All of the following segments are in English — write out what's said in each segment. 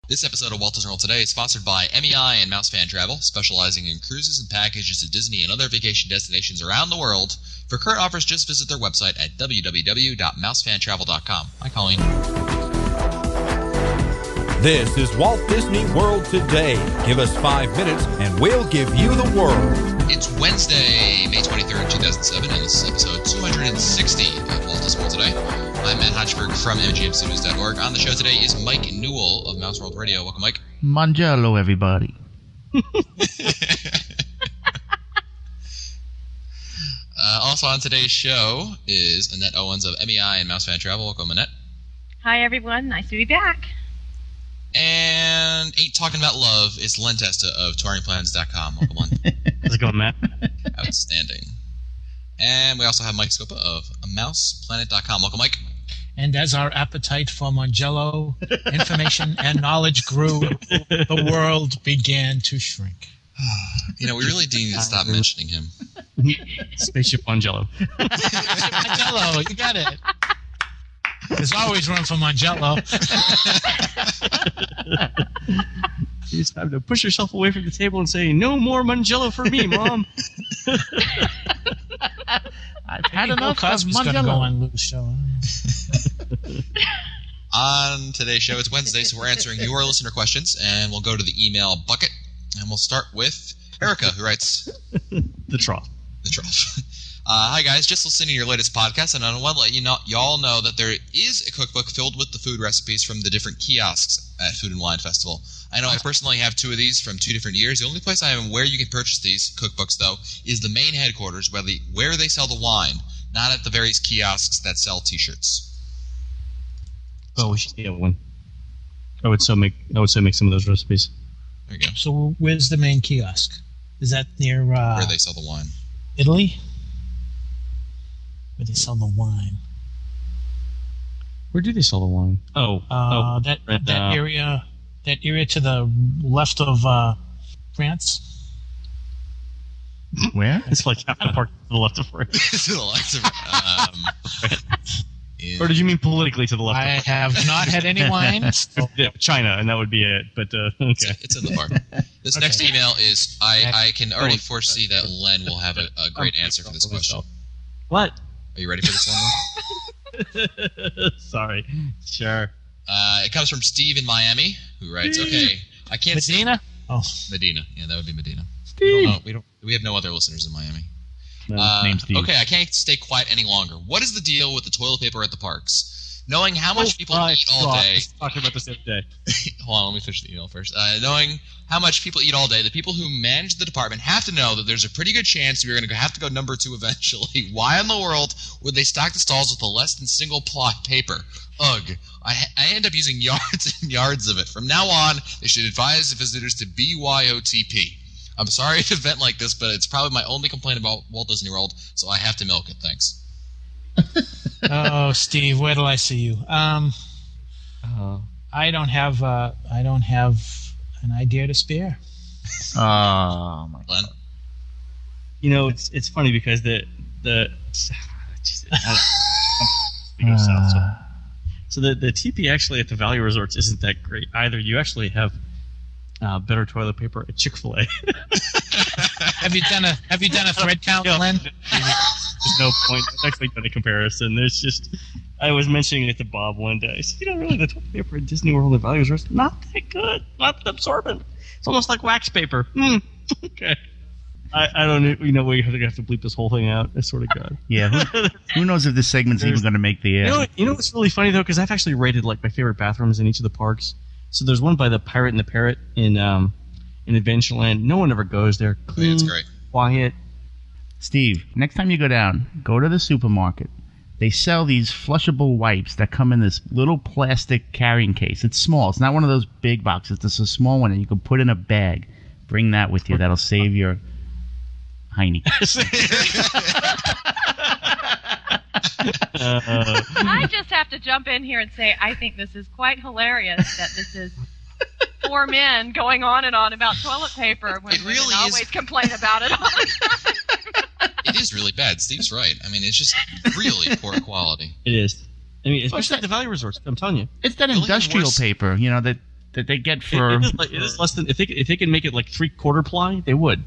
This episode of Walt Disney World Today is sponsored by MEI and Mouse Fan Travel, specializing in cruises and packages to Disney and other vacation destinations around the world. For current offers, just visit their website at www.mousefantravel.com. Hi, Colleen. This is Walt Disney World Today. Give us 5 minutes and we'll give you the world. It's Wednesday, May 23rd, 2007, and this is episode 260 of Walt Disney World Today. I'm Matt Hodgeberg from MGMstudios.org. On the show today is Mike Newell of Mouse World Radio. Welcome, Mike. Mangialo, everybody. Also on today's show is Annette Owens of MEI and Mouse Fan Travel. Welcome, Annette. Hi, everyone. Nice to be back. And Ain't Talking About Love is Len Testa of touringplans.com. Welcome, Len. How's it going, Matt? Outstanding. And we also have Mike Scopa of mouseplanet.com. Welcome, Mike. And as our appetite for Mangiello information and knowledge grew, the world began to shrink. You know, we really do need to stop mentioning him. Spaceship Mangiello. Mangiello, you got it. There's always room for Mangiello. It's time to push yourself away from the table and say, "No more Mangiello for me, Mom." I've had enough of Cosby's going to go Mangiello. on Lou's show. On today's show, it's Wednesday, so we're answering your listener questions, and we'll go to the email bucket. And we'll start with Erica, who writes... The trough. The trough. Hi, guys. Just listening to your latest podcast, and I want to let y'all know that there is a cookbook filled with the food recipes from the different kiosks at Food and Wine Festival. I know I personally have 2 of these from 2 different years. The only place I am where you can purchase these cookbooks, though, is the main headquarters where they sell the wine, not at the various kiosks that sell T-shirts. Oh, we should get one. I would so make some of those recipes. There you go. So where's the main kiosk? Is that near Where they sell the wine. Italy? Where they sell the wine. Where do they sell the wine? That area to the left of France. Where? It's like half the park to the left of France. To the left of Or did you mean politically to the left? I of have not had any wine. So Yeah, China, and that would be it. But okay. It's in the bar. This next email is, I can already foresee that Len will have a great answer for this question. What? Are you ready for this one, Len? Sorry. Sure. It comes from Steve in Miami, who writes, okay, I can't see... Medina? Oh. Medina. Yeah, that would be Medina. Steve. We have no other listeners in Miami. No, name's Steve. Okay, I can't stay quiet any longer. What is the deal with the toilet paper at the parks? Knowing how much people eat all day... I was talking about this the other day. Hold on, let me finish the email first. Knowing how much people eat all day, the people who manage the department have to know that there's a pretty good chance we're going to have to go number 2 eventually. Why in the world would they stock the stalls with a less than single-ply paper? Ugh. I end up using yards and yards of it. From now on, they should advise the visitors to BYOTP. I'm sorry to vent like this, but it's probably my only complaint about Walt Disney World, so I have to milk it. Thanks. Oh, Steve, where do I see you? I don't have an idea to spare. Oh, my Len? You know, it's funny because the So the TP actually at the Value Resorts isn't that great either. You actually have better toilet paper at Chick-fil-A. Have you done a thread count, Len? There's no point. I've actually done a comparison. There's just, I was mentioning it to Bob one day. I said, really, the toilet paper at Disney World and Value Resorts, not that good, not that absorbent. It's almost like wax paper. Okay. I don't know. We have to bleep this whole thing out. I swear to God. Yeah, who knows if this segment's even going to make the air? You know what's really funny though, because I've actually rated like my favorite bathrooms in each of the parks. So there's one by the Pirate and the Parrot in Adventureland. No one ever goes there. Clean, It's great. quiet. Steve, next time you go down, go to the supermarket. They sell these flushable wipes that come in this little plastic carrying case. It's small. It's not one of those big boxes. It's a small one that you can put in a bag. Bring that with you. That'll save your hiney. I just have to jump in here and say I think this is quite hilarious that this is 4 men going on and on about toilet paper when It really women always is. complain about it all the time. It is really bad. Steve's right. I mean, it's just really poor quality. It is. I mean, especially at the Value Resorts. I'm telling you. It's that Really industrial worse- paper, that that they get for. It is less than if they can make it like 3/4 ply, they would.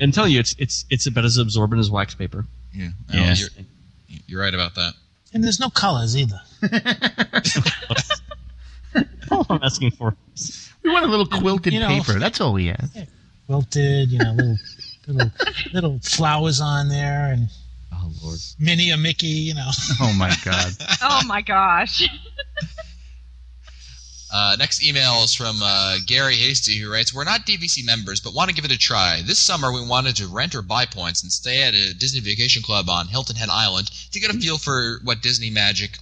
And I'm telling you, it's about as absorbent as wax paper. Yeah, Yeah. You're right about that. And there's no colors either. All I'm asking for. We want a little quilted You know- paper. That's all we have. Quilted, little flowers on there, and Oh Lord. Minnie or Mickey, Oh my God. Oh my gosh. Next email is from Gary Hasty, who writes, "We're not DVC members, but want to give it a try. This summer, we wanted to rent or buy points and stay at a Disney Vacation Club on Hilton Head Island to get a feel for what Disney Magic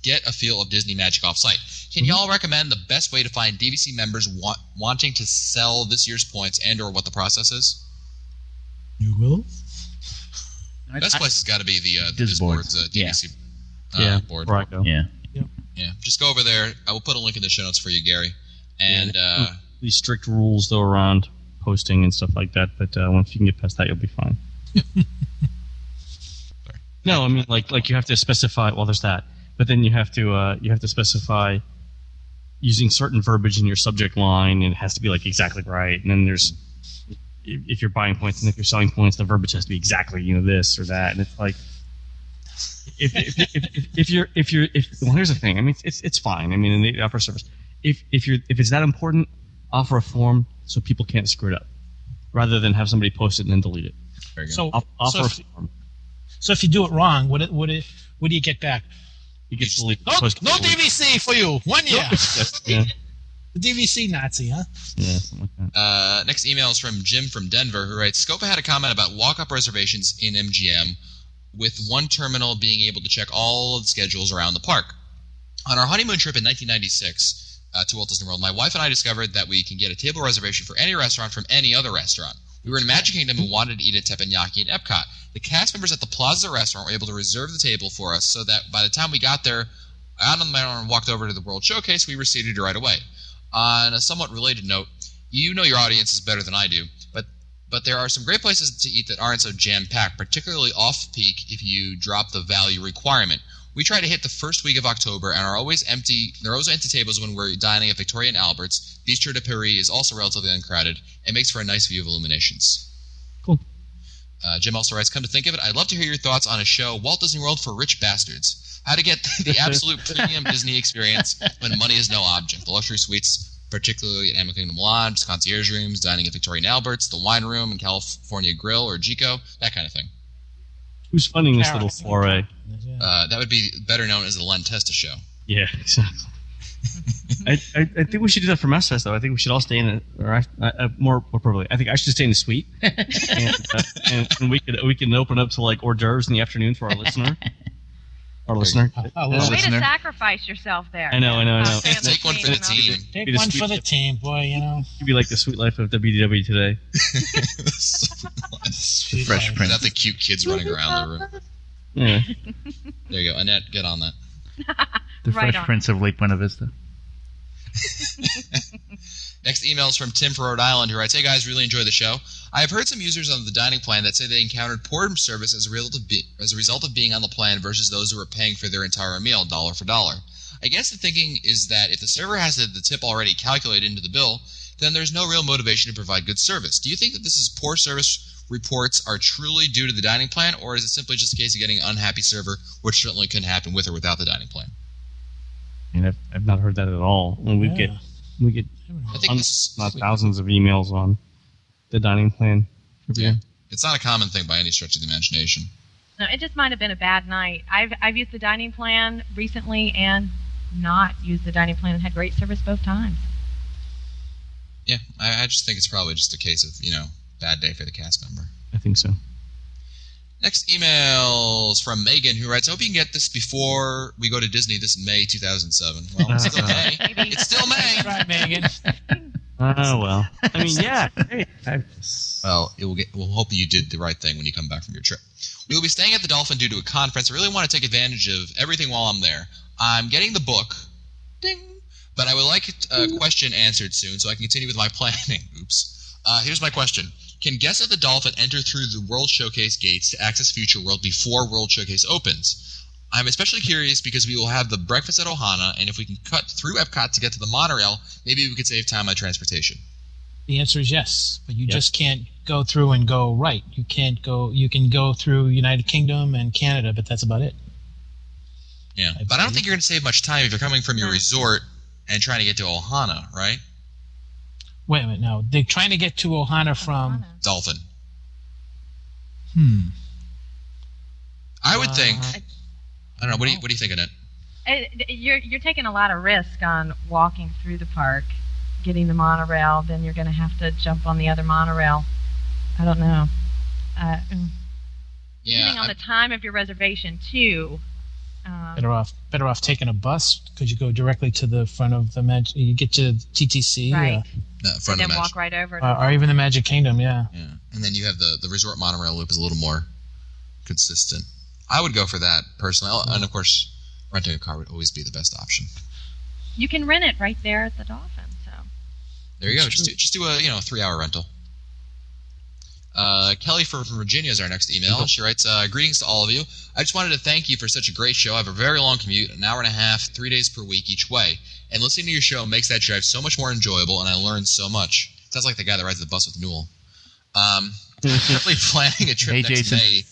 get a feel of Disney Magic off-site. Can y'all recommend the best way to find DVC members wanting to sell this year's points and/or what the process is?" you will. Best place has got to be the Disboard. Disboard's DVC board. Where I go. Yeah. Yeah, just go over there. I will put a link in the show notes for you, Gary. And These strict rules though around posting and stuff like that, but once you can get past that, you'll be fine. No, I mean like you have to specify. Well, there's that, but then you have to specify using certain verbiage in your subject line, and it has to be like exactly right. And then there's if you're buying points and if you're selling points, the verbiage has to be exactly this or that, and it's like. If you're well, here's the thing. I mean, it's fine. I mean, in the offer service, if it's that important, offer a form so people can't screw it up, rather than have somebody post it and then delete it. there you go. So, Offer so a if, form. so if you do it wrong, what do you get back? You get deleted. No DVC for you. 1 year. Yeah, The DVC Nazi, huh? yeah, something like that. Next email is from Jim from Denver, who writes, "Scopa had a comment about walk-up reservations in MGM, with one terminal being able to check all of the schedules around the park. On our honeymoon trip in 1996 to Walt Disney World, my wife and I discovered that we can get a table reservation for any restaurant from any other restaurant. We were in Magic Kingdom and wanted to eat at Teppanyaki and Epcot. The cast members at the Plaza restaurant were able to reserve the table for us so that by the time we got there, out on the mountain and walked over to the World Showcase, we were seated right away. On a somewhat related note, you know your audience is better than I do, but there are some great places to eat that aren't so jam-packed, particularly off-peak if you drop the value requirement. We try to hit the first week of October and are always empty. There are always empty tables when we're dining at Victoria and Albert's. Bistro de Paris is also relatively uncrowded and makes for a nice view of Illuminations." Cool. Jim also writes, "Come to think of it, I'd love to hear your thoughts on a show, Walt Disney World for Rich Bastards. How to get the absolute premium Disney experience when money is no object. The luxury suites, particularly at Animal Kingdom Lodge, concierge rooms, dining at Victoria and Albert's, the wine room and California Grill or Jico, that kind of thing." Who's funding this little foray? That would be better known as the Len Testa Show. Yeah, exactly. I think we should do that for Mass Fest, though. I think we should all stay in it, or more appropriately, I think I should stay in the suite, and we can open up to like hors d'oeuvres in the afternoon for our listener. Our listener. Way to sacrifice yourself there. I know. Take one for the team. Take Be the one sweet for the life. team, boy, It'd be like the sweet life of WDW today. The Fresh Is Prince. that the cute kids running around the room? Yeah. There you go. Annette, get on that. The Right Fresh on. Prince of Lake Buena Vista. Next email is from Tim from Rhode Island, who writes, "Hey guys, really enjoy the show. I have heard some users on the dining plan that say they encountered poor service as a result of being on the plan versus those who were paying for their entire meal dollar for dollar. I guess the thinking is that if the server has the tip already calculated into the bill, then there's no real motivation to provide good service. Do you think that this is poor service reports are truly due to the dining plan, or is it simply just a case of getting an unhappy server, which certainly couldn't happen with or without the dining plan?" I mean, I've not heard that at all. And we get I think this is not thousands of emails on the dining plan. Yeah. It's not a common thing by any stretch of the imagination. No, it just might have been a bad night. I've used the dining plan recently and not used the dining plan and had great service both times. Yeah, I just think it's probably just a case of, bad day for the cast member. I think so. Next email is from Megan, who writes, "Hope you can get this before we go to Disney this May 2007. Well, it's still May. Maybe. It's still May. Right, Megan. Oh, well. I mean, yeah. Hey, Well, we'll hope you did the right thing when you come back from your trip. We will be staying at the Dolphin due to a conference. I really want to take advantage of everything while I'm there. I'm getting the book. Ding. But I would like a question answered soon so I can continue with my planning. Oops. Here's my question. Can guests at the Dolphin enter through the World Showcase gates to access Future World before World Showcase opens? I'm especially curious because we will have the breakfast at Ohana, and if we can cut through Epcot to get to the monorail, maybe we could save time on transportation. The answer is yes, but you just can't go through and go right. You can't go. You can go through United Kingdom and Canada, but that's about it. Yeah, but I don't think you're going to save much time if you're coming from your resort and trying to get to Ohana, right? Wait a minute, no. They're trying to get to Ohana from... Dolphin. I would think... I don't know. What do you think of it? You're taking a lot of risk on walking through the park, getting the monorail. Then you're going to have to jump on the other monorail. I don't know. Depending on the time of your reservation too. Better off taking a bus because you go directly to the front of the Magic. You get to TTC, right? Front and of then walk right over. Or even the Magic Kingdom, yeah. And then you have the resort monorail loop is a little more consistent. I would go for that personally, and of course, renting a car would always be the best option. You can rent it right there at the Dolphin. So there you go. Just do a 3-hour rental. Kelly from Virginia is our next email. She writes, greetings to all of you. I just wanted to thank you for such a great show. I have a very long commute, an hour and a half, 3 days per week each way. And listening to your show makes that drive so much more enjoyable, and I learn so much. Sounds like the guy that rides the bus with Newell. Currently planning a trip next May.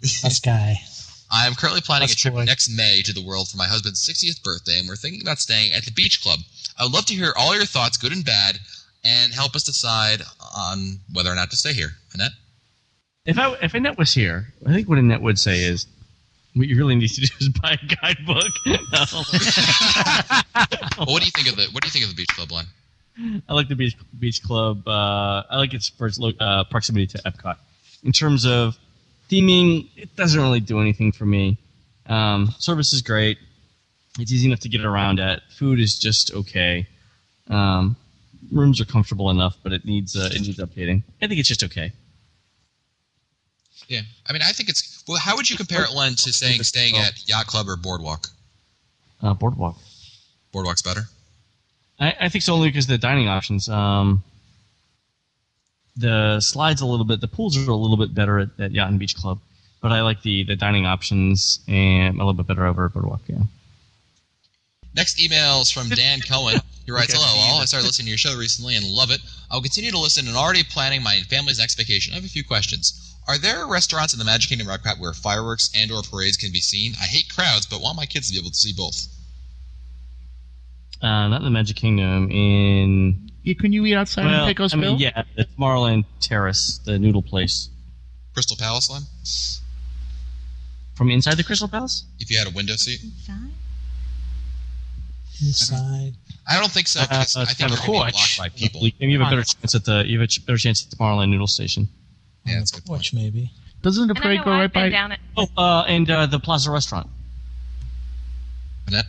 This guy. I'm currently planning a trip next May to the world for my husband's 60th birthday, and we're thinking about staying at the Beach Club. I would love to hear all your thoughts, good and bad, and help us decide on whether or not to stay here. Annette? If Annette was here, I think what Annette would say is, what you really need to do is buy a guidebook. Well, what do you think of the Beach Club, Len? I like the Beach Club. I like its proximity to Epcot. In terms of theming, it doesn't really do anything for me. Service is great. It's easy enough to get around at. Food is just okay. Rooms are comfortable enough, but it needs updating. I think it's just okay. Yeah, I mean, I think it's... Well, how would you compare it, Len, to staying at Yacht Club or Boardwalk? Boardwalk. Boardwalk's better? I think so, only because of the dining options. The slides the pools are a little bit better at Yacht and Beach Club, but I like the dining options and a little bit better over at Boardwalk, yeah. Next email is from Dan Cohen. He writes, hello all. I started listening to your show recently and love it. I'll continue to listen and already planning my family's next vacation. I have a few questions. Are there restaurants in the Magic Kingdom Epcot where fireworks and or parades can be seen? I hate crowds, but want my kids to be able to see both. Not in the Magic Kingdom. Can you eat outside on Pecos Bill? Yeah, the Tomorrowland Terrace, the noodle place. Crystal Palace, Len? From inside the Crystal Palace? If you had a window seat? Inside. I don't think so. I think you're going to be blocked by people. You have a better chance at the Tomorrowland Noodle Station. Yeah, that's a good point. Porch, maybe. Doesn't the parade go right by? And the Plaza Restaurant. Annette?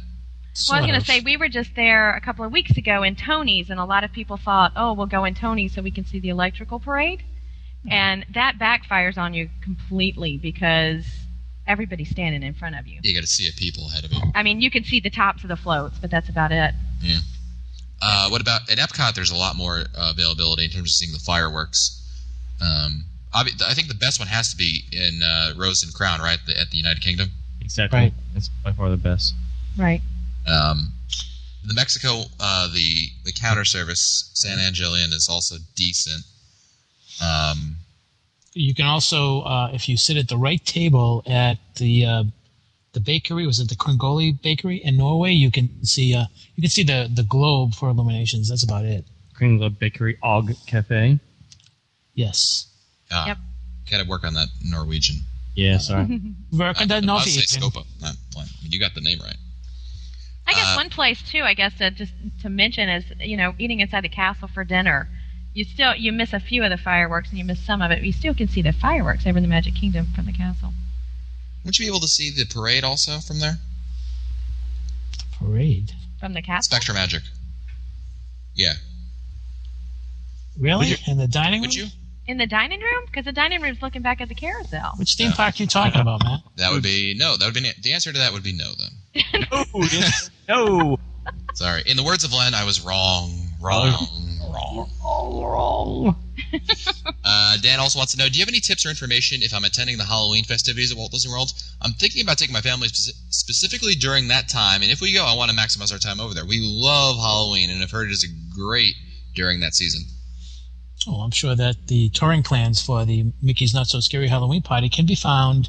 Well, I was going to say, we were just there a couple of weeks ago in Tony's, and a lot of people thought, we'll go in Tony's so we can see the electrical parade. And that backfires on you completely because everybody's standing in front of you. You got to see a people ahead of you. I mean, you can see the tops of the floats, but that's about it. Yeah. What about at Epcot? There's a lot more availability in terms of seeing the fireworks. I think the best one has to be in Rose and Crown, right? At the United Kingdom. Exactly. Right. That's by far the best. Right. The Mexico, the counter service, San Angelian, is also decent. You can also, if you sit at the right table at the bakery, was it the Kringoli Bakery in Norway? You can see the globe for illuminations. That's about it. Kringoli Bakery, Og Cafe. Yes. Yep. Got to work on that Norwegian. Yeah, sorry. Work on that Norwegian. I'll say Scopa, not Len. I mean, you got the name right. I guess one place too, just to mention is, eating inside the castle for dinner. You miss a few of the fireworks and you miss some of it, but you still can see the fireworks over in the Magic Kingdom from the castle. Wouldn't you be able to see the parade also from there? Parade? From the castle? Spectra Magic. Yeah. Really? In the dining room? Would you? In the dining room? Because the dining room's looking back at the carousel. Which theme park are you talking about, Matt? That would be no. That would be the answer to that would be no. Then. No. Sorry. In the words of Len, I was wrong. Dan also wants to know, do you have any tips or information if I'm attending the Halloween festivities at Walt Disney World? I'm thinking about taking my family specifically during that time, and if we go, I want to maximize our time over there. We love Halloween, and I've heard it is great during that season. Oh, I'm sure that the touring plans for the Mickey's Not So Scary Halloween Party can be found.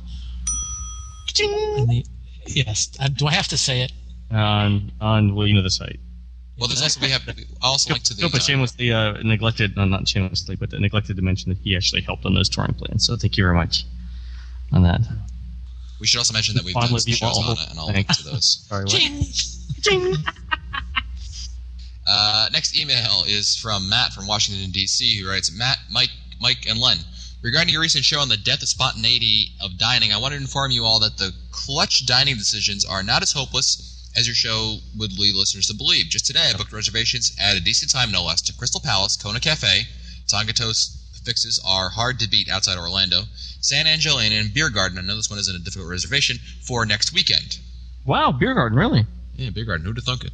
Yes. Do I have to say it? On the site. Well, there's also I'll also link to the. No, but shamelessly neglected, not shamelessly, but neglected to mention that he actually helped on those touring plans. So thank you very much on that. We should also mention that we've done some shows on it, and I'll link to those. Sorry, what? Next email is from Matt from Washington, D.C., who writes, Matt, Mike, and Len. Regarding your recent show on the death of spontaneity of dining, I wanted to inform you all that the clutch dining decisions are not as hopeless as your show would lead listeners to believe. Just today, I booked reservations at a decent time, no less, to Crystal Palace, Kona Cafe, Tonga Toast fixes are hard to beat outside Orlando, San Angelina, and Beer Garden. I know this one isn't a difficult reservation for next weekend. Wow, Beer Garden, really? Yeah, Beer Garden. Who'd have thunk it?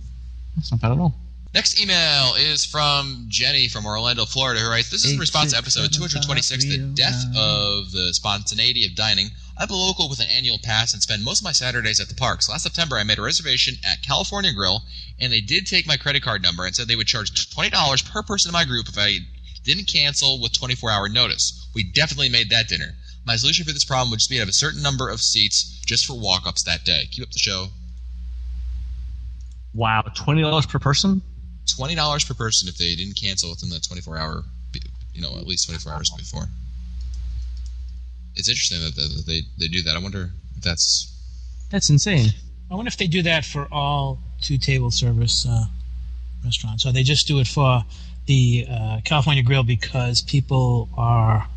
That's not bad at all. Next email is from Jenny from Orlando, Florida, who writes, this is in response to episode 226, The Death of the Spontaneity of Dining. I'm a local with an annual pass and spend most of my Saturdays at the parks. Last September, I made a reservation at California Grill, and they did take my credit card number and said they would charge $20 per person in my group if I didn't cancel with 24-hour notice. We definitely made that dinner. My solution for this problem would just be to have a certain number of seats just for walk-ups that day. Keep up the show. Wow, $20 per person? $20 per person if they didn't cancel within the 24-hour, at least 24 hours before. It's interesting that they do that. I wonder if that's insane. I wonder if they do that for all two-table service restaurants, or they just do it for the California Grill because people are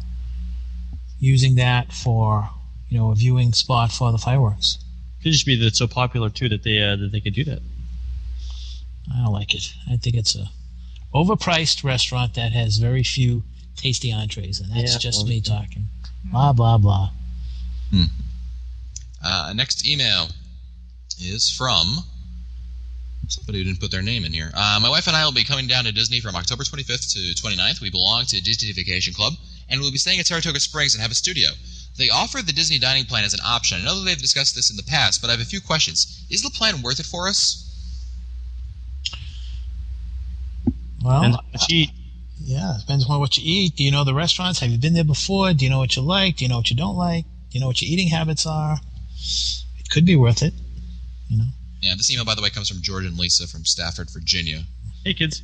using that for a viewing spot for the fireworks. Could just be that it's so popular too that they could do that. I don't like it. I think it's a overpriced restaurant that has very few tasty entrees, and that's just me talking. Blah, blah, blah. Next email is from somebody who didn't put their name in here. My wife and I will be coming down to Disney from October 25th to 29th. We belong to Disney Vacation Club, and we'll be staying at Saratoga Springs and have a studio. They offer the Disney dining plan as an option. I know that they've discussed this in the past, but I have a few questions. Is the plan worth it for us? Well, yeah, it depends on what you eat. Do you know the restaurants? Have you been there before? Do you know what you like? Do you know what you don't like? Do you know what your eating habits are? It could be worth it, Yeah, this email, by the way, comes from George and Lisa from Stafford, Virginia. Hey, kids.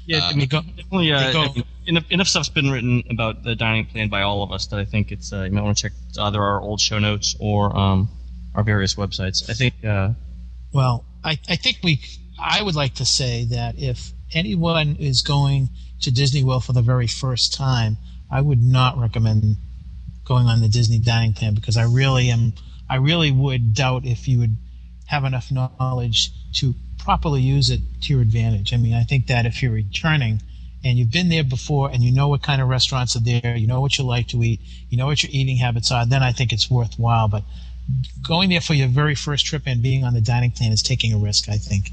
Yeah, definitely. Enough stuff's been written about the dining plan by all of us that I think it's you might want to check either our old show notes or our various websites. I think. Well, I think I would like to say that if anyone is going to Disney World for the very first time, I would not recommend going on the Disney dining plan because I really would doubt if you would have enough knowledge to properly use it to your advantage. I mean, I think that if you're returning and you've been there before and you know what kind of restaurants are there, you know what you like to eat, you know what your eating habits are, then I think it's worthwhile. But going there for your very first trip and being on the dining plan is taking a risk, I think.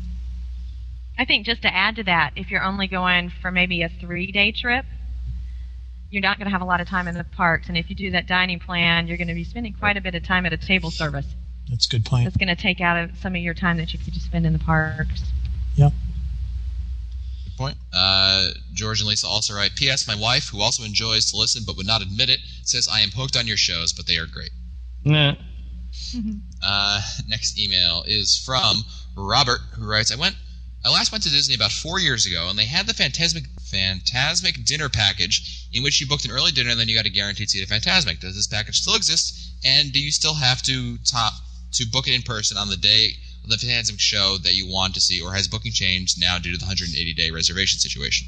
I think just to add to that, if you're only going for maybe a 3-day trip, you're not going to have a lot of time in the parks. And if you do that dining plan, you're going to be spending quite a bit of time at a table service. That's a good point. It's going to take out some of your time that you could just spend in the parks. Yep. Good point. George and Lisa also write, P.S. My wife, who also enjoys to listen but would not admit it, says I am hooked on your shows, but they are great. Nah. Next email is from Robert, who writes, I last went to Disney about 4 years ago, and they had the Fantasmic dinner package in which you booked an early dinner and then you got a guaranteed seat at Fantasmic. Does this package still exist? And do you still have to book it in person on the day of the Fantasmic show that you want to see, or has booking changed now due to the 180-day reservation situation?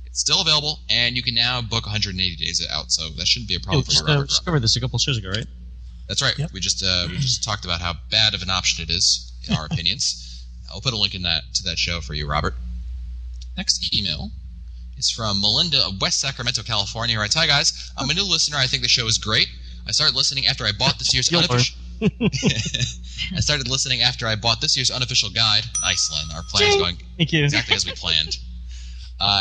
It's still available, and you can now book 180 days out, so that shouldn't be a problem for you, Robert. We discovered this a couple of shows ago, right? That's right. Yep. We just talked about how bad of an option it is, in our opinions. I'll put a link to that show for you, Robert. Next email is from Melinda of West Sacramento, California. Who writes, Hi, guys. I'm a new listener. I think the show is great. I started listening after I bought this year's unofficial... I started listening after I bought this year's unofficial guide. Nice, Len. Our plan is going Thank you. exactly as we planned.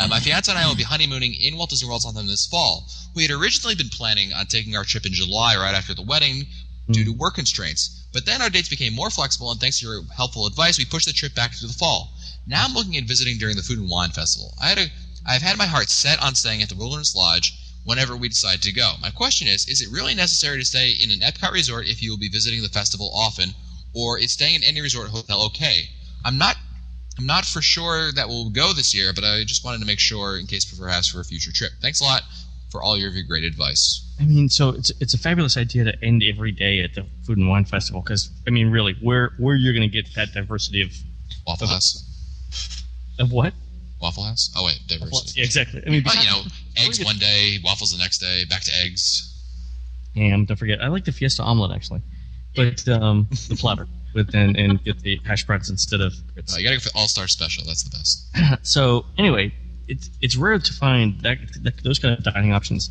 My fiance and I will be honeymooning in Walt Disney World sometime this fall. We had originally been planning on taking our trip in July right after the wedding due to work constraints. But then our dates became more flexible, and thanks to your helpful advice, we pushed the trip back to the fall. Now I'm looking at visiting during the Food and Wine Festival. I've had my heart set on staying at the Wilderness Lodge whenever we decide to go. My question is it really necessary to stay in an Epcot resort if you will be visiting the festival often, or is staying in any resort hotel okay? I'm not for sure that we'll go this year, but I just wanted to make sure in case perhaps for a future trip. Thanks a lot for all your great advice. I mean, so it's a fabulous idea to end every day at the Food and Wine Festival because, I mean, really, where you're going to get that diversity of... Waffle House. Of what? Waffle House? Oh, wait, diversity. Yeah, exactly. I mean, eggs one day, waffles the next day, back to eggs. Ham, don't forget. I like the Fiesta omelet, actually. But the platter. And get the hash browns instead of grits. You gotta go for All-Star Special. That's the best. So, anyway, it's rare to find those kind of dining options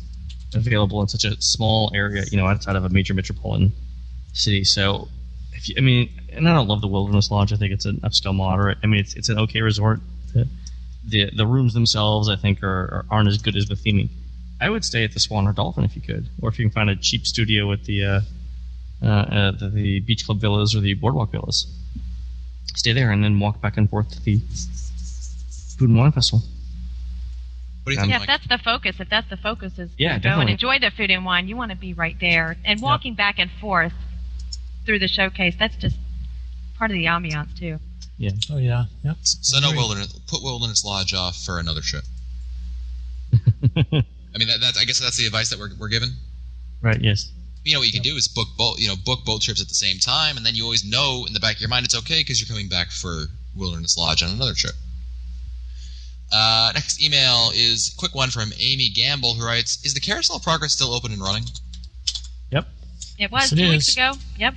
available in such a small area, outside of a major metropolitan city. So, and I don't love the Wilderness Lodge. I think it's an upscale moderate. I mean, it's an okay resort. The rooms themselves, I think, aren't as good as the theming. I would stay at the Swan or Dolphin if you could, or if you can find a cheap studio at the Beach Club Villas or the Boardwalk Villas. Stay there and then walk back and forth to the Food and Wine Festival. What do you think? Yeah, if that's the focus is yeah, to go and enjoy the food and wine, you want to be right there. And walking back and forth through the showcase, that's just part of the ambiance, too. Yeah. Oh, yeah. Yep. So no Wilderness. Put Wilderness Lodge off for another trip. I mean, I guess that's the advice that we're given. Right. Yes. What you can do is book both trips at the same time, and then you always know in the back of your mind it's okay because you're coming back for Wilderness Lodge on another trip. Next email is a quick one from Amy Gamble, who writes, "Is the Carousel of Progress still open and running?" Yep. It was Yes, 2 weeks ago. Yep.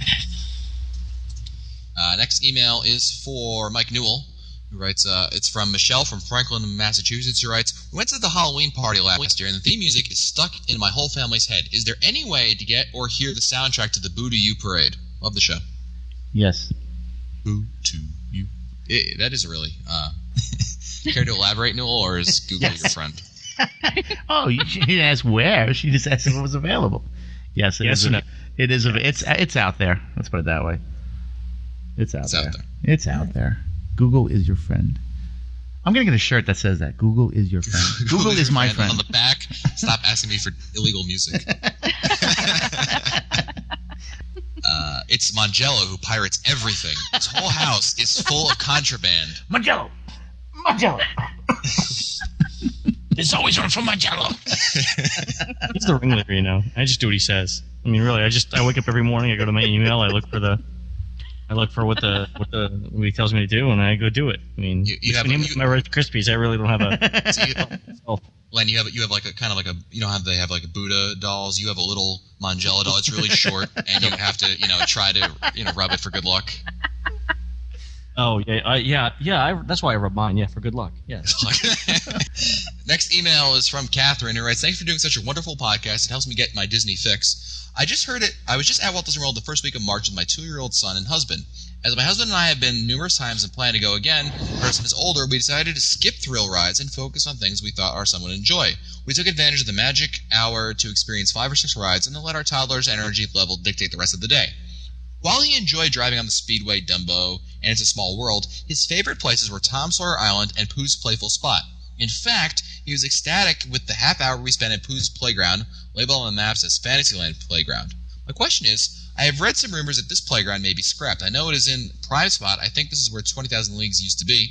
Next email is for Mike Newell, who writes, it's from Michelle from Franklin, Massachusetts, who writes, "We went to the Halloween party last year, and the theme music is stuck in my whole family's head. Is there any way to get or hear the soundtrack to the Boo to You parade?" Love the show. Yes. Boo to You. That is a really... care to elaborate, Newell, or is Google your friend? Oh, she didn't ask where. She just asked if it was available. Yes, it is. Or no? It is. It's out there. Let's put it that way. It's out there. It's out there. Google is your friend. I'm going to get a shirt that says that. Google is your friend. Google is my friend. On the back, stop asking me for illegal music. It's Mangello who pirates everything. His whole house is full of contraband. Mangello! There's always room for Mangello. He's the ringleader, I just do what he says. I mean, really, I wake up every morning, I go to my email, I look for what he tells me to do, and I go do it. I mean, my Rice Krispies, I really don't have a. Len, you have like a kind of like a how they have like a Buddha dolls. You have a little Mangello doll. It's really short, and you have to try to rub it for good luck. Oh yeah. That's why I rub mine. Yeah, for good luck. Yeah. Next email is from Catherine, who writes, "Thanks for doing such a wonderful podcast. It helps me get my Disney fix. I just heard it. I was just at Walt Disney World the first week of March with my 2-year-old son and husband. As my husband and I have been numerous times and plan to go again, our son is older, we decided to skip thrill rides and focus on things we thought our son would enjoy. We took advantage of the magic hour to experience 5 or 6 rides and then let our toddler's energy level dictate the rest of the day. While he enjoyed driving on the Speedway, Dumbo, and It's a Small World, his favorite places were Tom Sawyer Island and Pooh's Playful Spot. In fact, he was ecstatic with the half hour we spent at Pooh's Playground, labeled on the maps as Fantasyland Playground. My question is, I have read some rumors that this playground may be scrapped. I know it is in Prime Spot. I think this is where 20,000 Leagues used to be.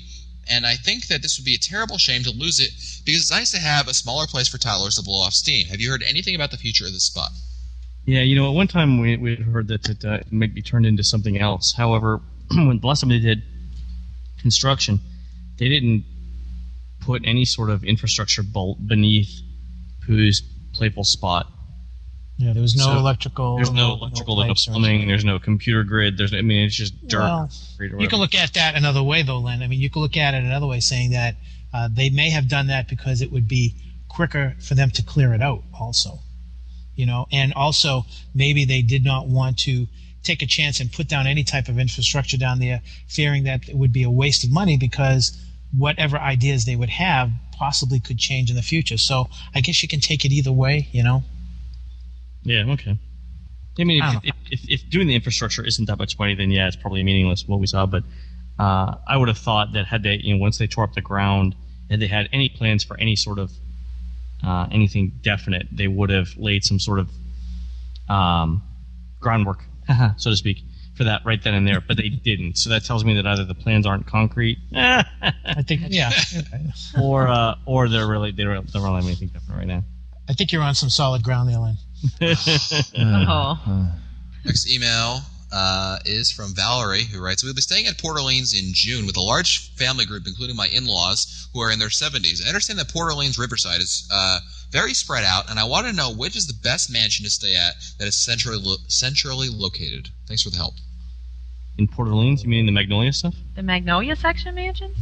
And I think that this would be a terrible shame to lose it because it's nice to have a smaller place for toddlers to blow off steam. Have you heard anything about the future of this spot?" Yeah, at one time we heard that it might be turned into something else. However, when the last time they did construction, they didn't put any sort of infrastructure beneath Pooh's Playful Spot. Yeah, there was no electrical. There's no electrical, no plumbing. There's no computer grid. It's just dirt. Well, you can look at that another way, though, Len. I mean, you can look at it another way, saying that they may have done that because it would be quicker for them to clear it out, also. And also maybe they did not want to take a chance and put down any type of infrastructure down there, fearing that it would be a waste of money because whatever ideas they would have possibly could change in the future. So I guess you can take it either way, you know? Yeah, okay. I mean, I don't if doing the infrastructure isn't that much money, then yeah, it's probably meaningless what we saw. But I would have thought that had they, once they tore up the ground, and they had any plans for any sort of anything definite, they would have laid some sort of groundwork, so to speak, for that right then and there. But they didn't. So that tells me that either the plans aren't concrete, I think, yeah. or they don't really have anything definite right now. I think you're on some solid ground there, Lynn. Next email is from Valerie, who writes, "We'll be staying at Port Orleans in June with a large family group, including my in-laws, who are in their 70s. I understand that Port Orleans Riverside is very spread out, and I want to know which is the best mansion to stay at that is centrally located. Thanks for the help." In Port Orleans, you mean the Magnolia stuff? The Magnolia section mansions?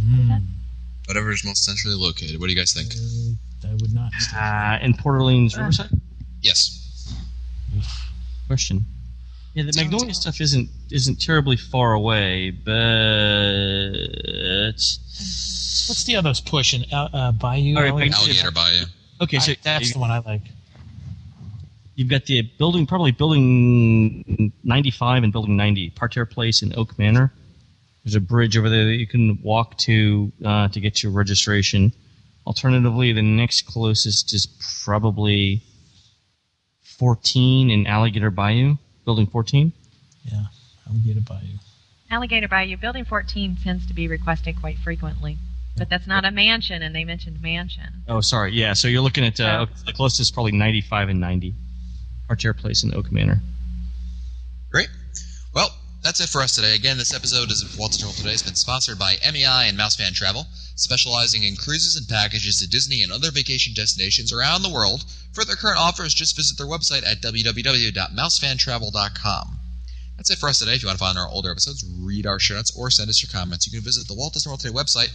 Whatever is most centrally located. What do you guys think? I would not. In Port Orleans Riverside? Yes. Question. Yeah, the Magnolia stuff isn't terribly far away, but What's the others pushing? Bayou? All right, Alligator Bayou. okay, so That's the one I like. you've got the building 95 and building 90, Parterre Place in Oak Manor. There's a bridge over there that you can walk to get your registration. Alternatively, the next closest is probably 14 in Alligator Bayou, building 14. Yeah, Alligator Bayou. Alligator Bayou, Building 14 tends to be requested quite frequently. But that's not a mansion, and they mentioned mansion. Oh, sorry. Yeah, so you're looking at the closest is probably 95 and 90, Parterre Place in Oak Manor. Great. Well, that's it for us today. Again, this episode of Walt Disney World Today has been sponsored by MEI and Mousefan Travel, specializing in cruises and packages to Disney and other vacation destinations around the world. For their current offers, just visit their website at www.mousefantravel.com. That's it for us today. If you want to find our older episodes, read our show notes, or send us your comments, you can visit the Walt Disney World Today website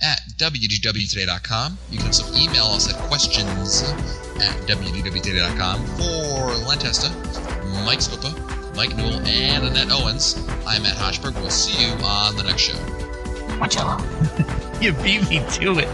at wdwtoday.com. You can also email us at questions@wdwtoday.com. For Len Testa, Mike Swipa, Mike Newell, and Annette Owens, I'm Matt Hochberg. We'll see you on the next show. Watch out. You beat me to it.